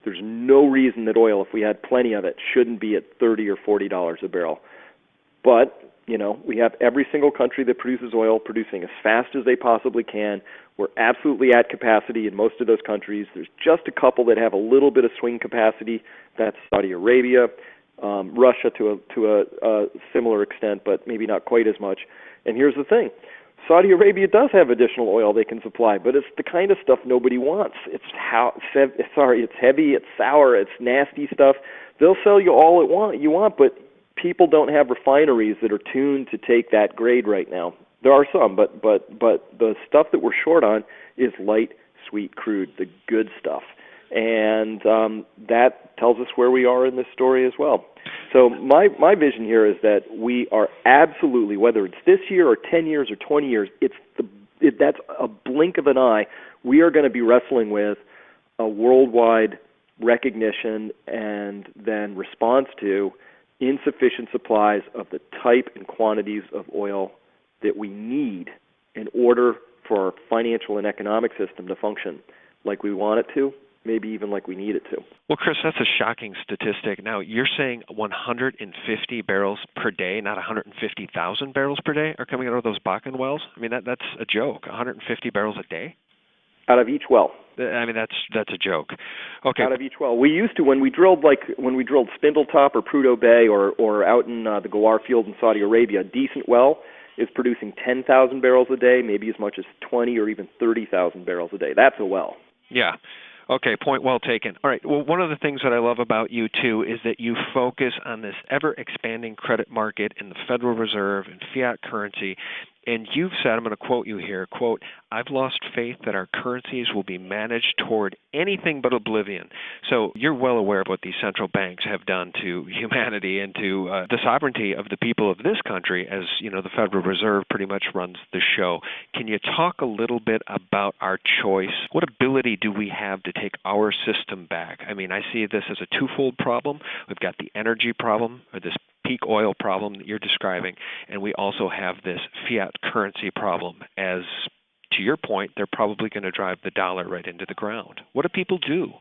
There's no reason that oil, if we had plenty of it, shouldn't be at $30 or $40 a barrel. But, we have every single country that produces oil producing as fast as they possibly can. We're absolutely at capacity in most of those countries. There's just a couple that have a little bit of swing capacity. That's Saudi Arabia, Russia to a similar extent, but maybe not quite as much. And here's the thing. Saudi Arabia does have additional oil they can supply, but it's the kind of stuff nobody wants. It's heavy, it's sour, it's nasty stuff. They'll sell you all you want, but people don't have refineries that are tuned to take that grade right now. There are some, but the stuff that we're short on is light, sweet crude, the good stuff. And that tells us where we are in this story as well. So my vision here is that we are absolutely, whether it's this year or 10 years or 20 years, that's a blink of an eye, we are going to be wrestling with a worldwide recognition and then response to insufficient supplies of the type and quantities of oil that we need in order for our financial and economic system to function like we want it to, maybe even like we need it to. Well, Chris, that's a shocking statistic. Now, you're saying 150 barrels per day, not 150,000 barrels per day are coming out of those Bakken wells? I mean, that's a joke. 150 barrels a day? Out of each well. I mean, that's a joke. Okay. Out of each well. We used to, when we drilled Spindletop or Prudhoe Bay or out in the Ghawar field in Saudi Arabia, a decent well is producing 10,000 barrels a day, maybe as much as 20 or even 30,000 barrels a day. That's a well. Yeah. Okay, point well taken. All right, well, one of the things that I love about you, too, is that you focus on this ever-expanding credit market in the Federal Reserve and fiat currency, and you've said, I'm going to quote you here, quote, "I've lost faith that our currencies will be managed toward anything but oblivion." So you're well aware of what these central banks have done to humanity and to the sovereignty of the people of this country, as the Federal Reserve pretty much runs the show. Can you talk a little bit about our choice? What ability do we have to take our system back? I mean, I see this as a twofold problem. We've got the energy problem, or this peak oil problem that you're describing, and we also have this fiat currency problem. As to your point, they're probably going to drive the dollar right into the ground. What do people do?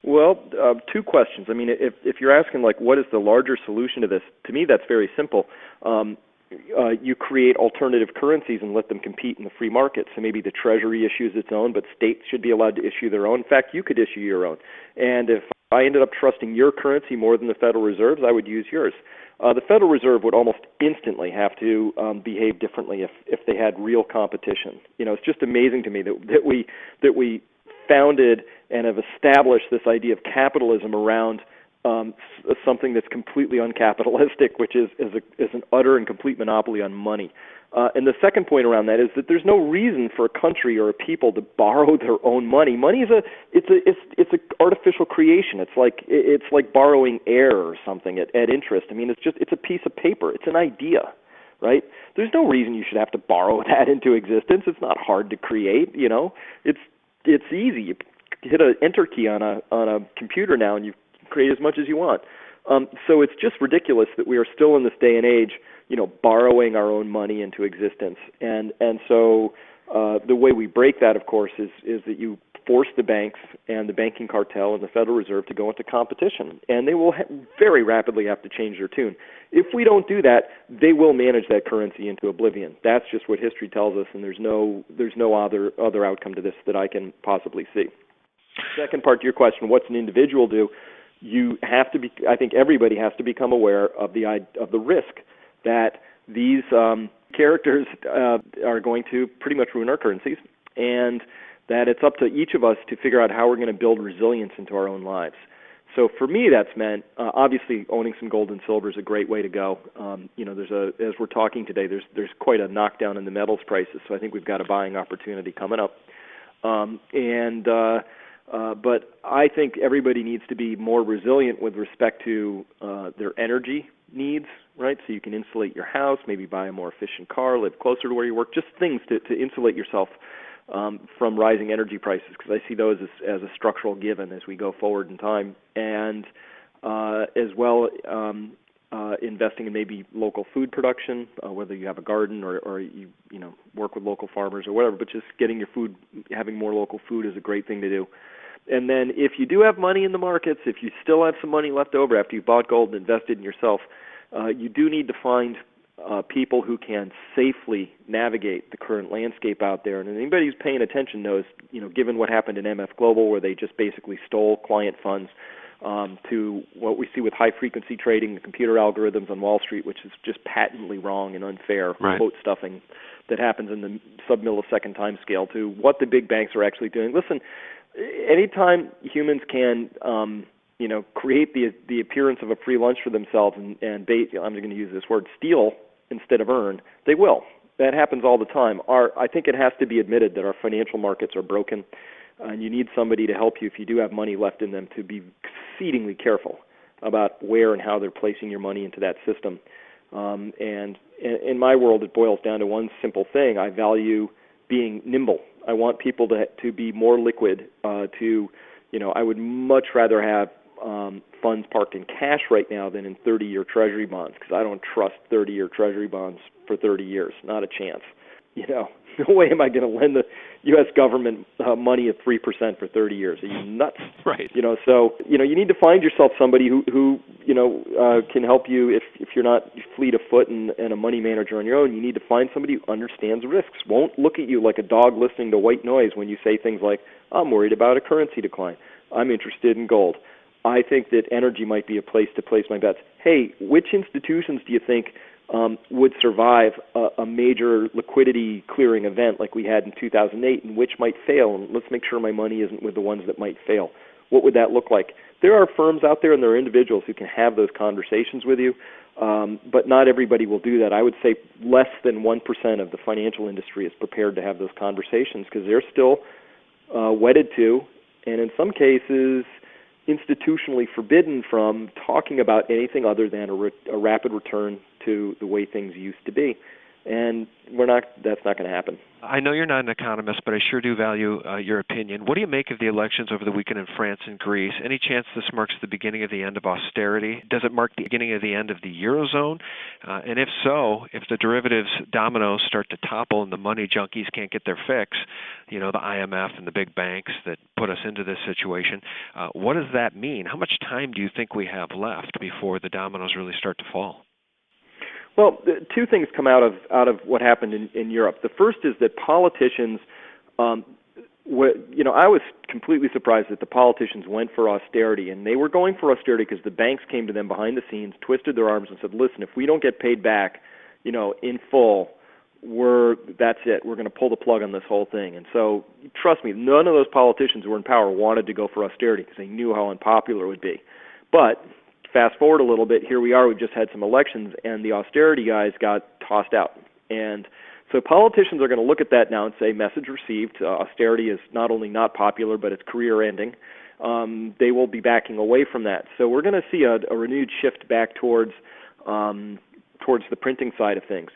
Well, two questions. I mean, if you're asking, what is the larger solution to this, to me that's very simple. You create alternative currencies and let them compete in the free market. So maybe the Treasury issues its own, but states should be allowed to issue their own. In fact, you could issue your own. And if I ended up trusting your currency more than the Federal Reserve's, I would use yours. The Federal Reserve would almost instantly have to behave differently if they had real competition. It's just amazing to me that we founded and have established this idea of capitalism around something that's completely uncapitalistic, which is an utter and complete monopoly on money. And the second point around that is that there's no reason for a country or a people to borrow their own money. Money is it's an artificial creation. It's like borrowing air or something at interest. I mean, it's a piece of paper. It's an idea, right? There's no reason you should have to borrow that into existence. It's not hard to create. It's easy. You hit an enter key on a computer now, and you create as much as you want. So it's just ridiculous that we are still in this day and age, borrowing our own money into existence. And so the way we break that, of course, is that you force the banks and the banking cartel and the Federal Reserve to go into competition. And they will very rapidly have to change their tune. If we don't do that, they will manage that currency into oblivion. That's just what history tells us, and there's no other outcome to this that I can possibly see. Second part to your question, what's an individual do? You have to be. I think everybody has to become aware of the risk that these characters are going to pretty much ruin our currencies, and that it's up to each of us to figure out how we're going to build resilience into our own lives. So for me, that's meant obviously owning some gold and silver is a great way to go. As we're talking today, there's quite a knockdown in the metals prices, so I think we've got a buying opportunity coming up, but I think everybody needs to be more resilient with respect to their energy needs, right? So you can insulate your house, maybe buy a more efficient car, live closer to where you work, just things to insulate yourself from rising energy prices, because I see those as a structural given as we go forward in time. And as well, investing in maybe local food production, whether you have a garden or you work with local farmers or whatever, but just getting your food, having more local food is a great thing to do. And then if you do have money in the markets, if you still have some money left over after you bought gold and invested in yourself, you do need to find people who can safely navigate the current landscape out there. And anybody who's paying attention knows, given what happened in MF Global, where they just basically stole client funds, to what we see with high-frequency trading, the computer algorithms on Wall Street, which is just patently wrong and unfair, quote stuffing that happens in the sub-millisecond time scale, to what the big banks are actually doing. Listen, anytime humans can, create the appearance of a free lunch for themselves and I'm going to use this word, steal instead of earn, they will. That happens all the time. I think it has to be admitted that our financial markets are broken, and you need somebody to help you if you do have money left in them to be exceedingly careful about where and how they're placing your money into that system. And in my world, it boils down to one simple thing. I value being nimble. I want people to be more liquid. I would much rather have funds parked in cash right now than in 30-year Treasury bonds, because I don't trust 30-year Treasury bonds for 30 years. Not a chance. No way am I going to lend the U.S. government money at 3% for 30 years. Are you nuts? Right. So you need to find yourself somebody who can help you if you're not fleet of foot and a money manager on your own. You need to find somebody who understands risks, won't look at you like a dog listening to white noise when you say things like, I'm worried about a currency decline. I'm interested in gold. I think that energy might be a place to place my bets. Hey, which institutions do you think would survive a major liquidity clearing event like we had in 2008, and which might fail? And let's make sure my money isn't with the ones that might fail. What would that look like? There are firms out there and there are individuals who can have those conversations with you, but not everybody will do that. I would say less than 1% of the financial industry is prepared to have those conversations because they're still wedded to, and in some cases, institutionally forbidden from talking about anything other than a rapid return to the way things used to be. And that's not going to happen. I know you're not an economist, but I sure do value your opinion. What do you make of the elections over the weekend in France and Greece? Any chance this marks the beginning of the end of austerity? Does it mark the beginning of the end of the Eurozone? And if so, if the derivatives dominoes start to topple and the money junkies can't get their fix, the IMF and the big banks that put us into this situation, what does that mean? How much time do you think we have left before the dominoes really start to fall? Well, two things come out of what happened in Europe. The first is that politicians, I was completely surprised that the politicians went for austerity, and they were going for austerity because the banks came to them behind the scenes, twisted their arms, and said, "Listen, if we don't get paid back, in full, that's it. We're going to pull the plug on this whole thing." And so, trust me, none of those politicians who were in power wanted to go for austerity because they knew how unpopular it would be. But fast forward a little bit, here we are, we've just had some elections, and the austerity guys got tossed out. And so politicians are going to look at that now and say, message received, austerity is not only not popular, but it's career-ending. They will be backing away from that. So we're going to see a renewed shift back towards the printing side of things.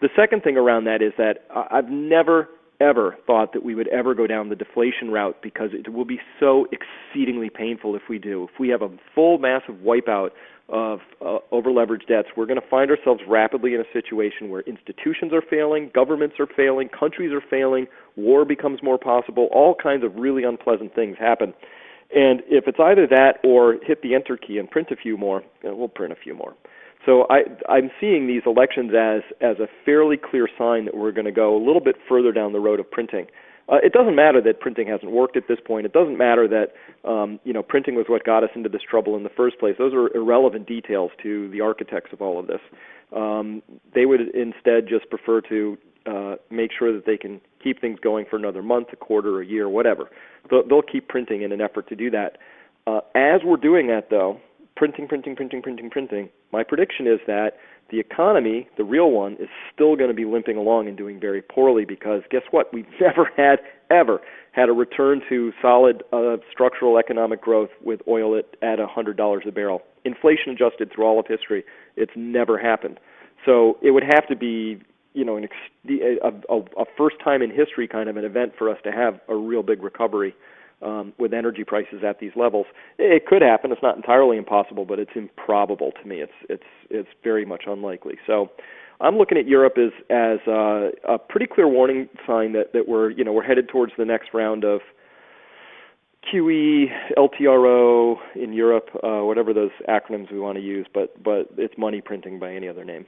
The second thing around that is that I've never, ever thought that we would ever go down the deflation route because it will be so exceedingly painful if we do. If we have a full massive wipeout of over-leveraged debts, we're going to find ourselves rapidly in a situation where institutions are failing, governments are failing, countries are failing, war becomes more possible, all kinds of really unpleasant things happen. And if it's either that or hit the enter key and print a few more, we'll print a few more. So I'm seeing these elections as a fairly clear sign that we're going to go a little bit further down the road of printing. It doesn't matter that printing hasn't worked at this point. It doesn't matter that printing was what got us into this trouble in the first place. Those are irrelevant details to the architects of all of this. They would instead just prefer to make sure that they can keep things going for another month, a quarter, a year, whatever. They'll keep printing in an effort to do that. As we're doing that, though, printing, my prediction is that the economy, the real one, is still going to be limping along and doing very poorly because guess what? We've never ever had a return to solid structural economic growth with oil at $100 a barrel. Inflation adjusted through all of history, it's never happened. So it would have to be a first time in history kind of an event for us to have a real big recovery with energy prices at these levels. It could happen. It's not entirely impossible, but it's improbable to me. It's very much unlikely. So I'm looking at Europe as a pretty clear warning sign that we're headed towards the next round of QE, LTRO in Europe, whatever those acronyms we want to use, but it's money printing by any other name.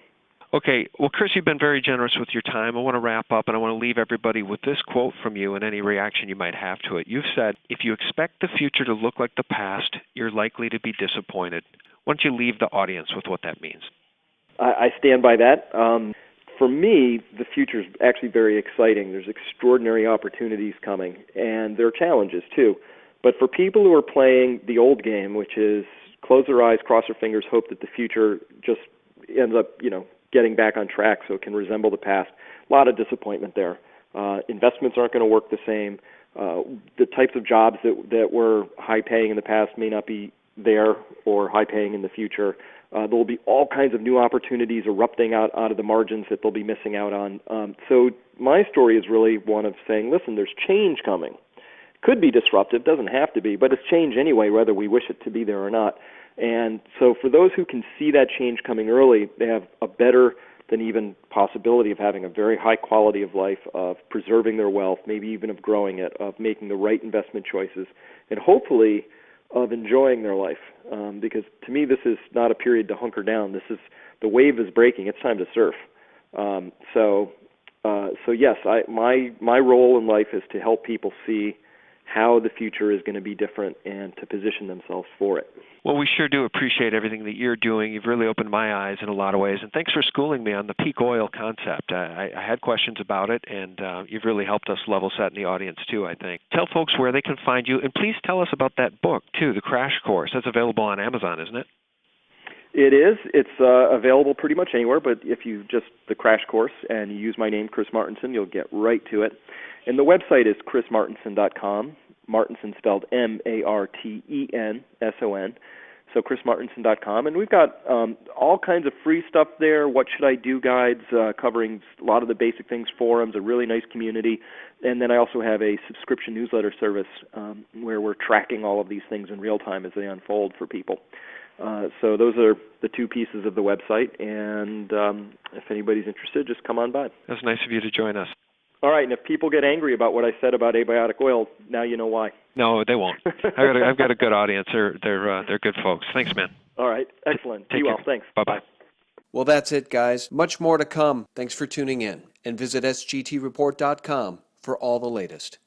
Okay. Well, Chris, you've been very generous with your time. I want to wrap up, and I want to leave everybody with this quote from you and any reaction you might have to it. You've said, if you expect the future to look like the past, you're likely to be disappointed. Why don't you leave the audience with what that means? I stand by that. For me, the future is actually very exciting. There's extraordinary opportunities coming, and there are challenges too. But for people who are playing the old game, which is close their eyes, cross their fingers, hope that the future just ends up, getting back on track so it can resemble the past, a lot of disappointment there. Investments aren't going to work the same. The types of jobs that were high-paying in the past may not be there or high-paying in the future. There will be all kinds of new opportunities erupting out of the margins that they'll be missing out on. So my story is really one of saying, listen, there's change coming. Could be disruptive, doesn't have to be, but it's change anyway, whether we wish it to be there or not. And so for those who can see that change coming early, they have a better than even possibility of having a very high quality of life, of preserving their wealth, maybe even of growing it, of making the right investment choices, and hopefully of enjoying their life. Because to me, this is not a period to hunker down. The wave is breaking. It's time to surf. So yes, my role in life is to help people see how the future is going to be different and to position themselves for it. Well, we sure do appreciate everything that you're doing. You've really opened my eyes in a lot of ways, and thanks for schooling me on the peak oil concept. I had questions about it, and you've really helped us level set in the audience, too, I think. Tell folks where they can find you, and please tell us about that book, too, The Crash Course. That's available on Amazon, isn't it? It is. It's available pretty much anywhere, but if you just the Crash Course and you use my name, Chris Martenson, you'll get right to it. And the website is chrismartenson.com. Martenson spelled Martenson. So chrismartenson.com. And we've got all kinds of free stuff there, what should I do guides, covering a lot of the basic things, forums, a really nice community. And then I also have a subscription newsletter service where we're tracking all of these things in real time as they unfold for people. So those are the two pieces of the website, and if anybody's interested, just come on by. That's nice of you to join us. All right, and if people get angry about what I said about abiotic oil, now you know why. No, they won't. I've got a good audience. They're good folks. Thanks, man. All right, excellent. Take Be well. care. Thanks. Bye-bye. Well, that's it, guys. Much more to come. Thanks for tuning in, and visit sgtreport.com for all the latest.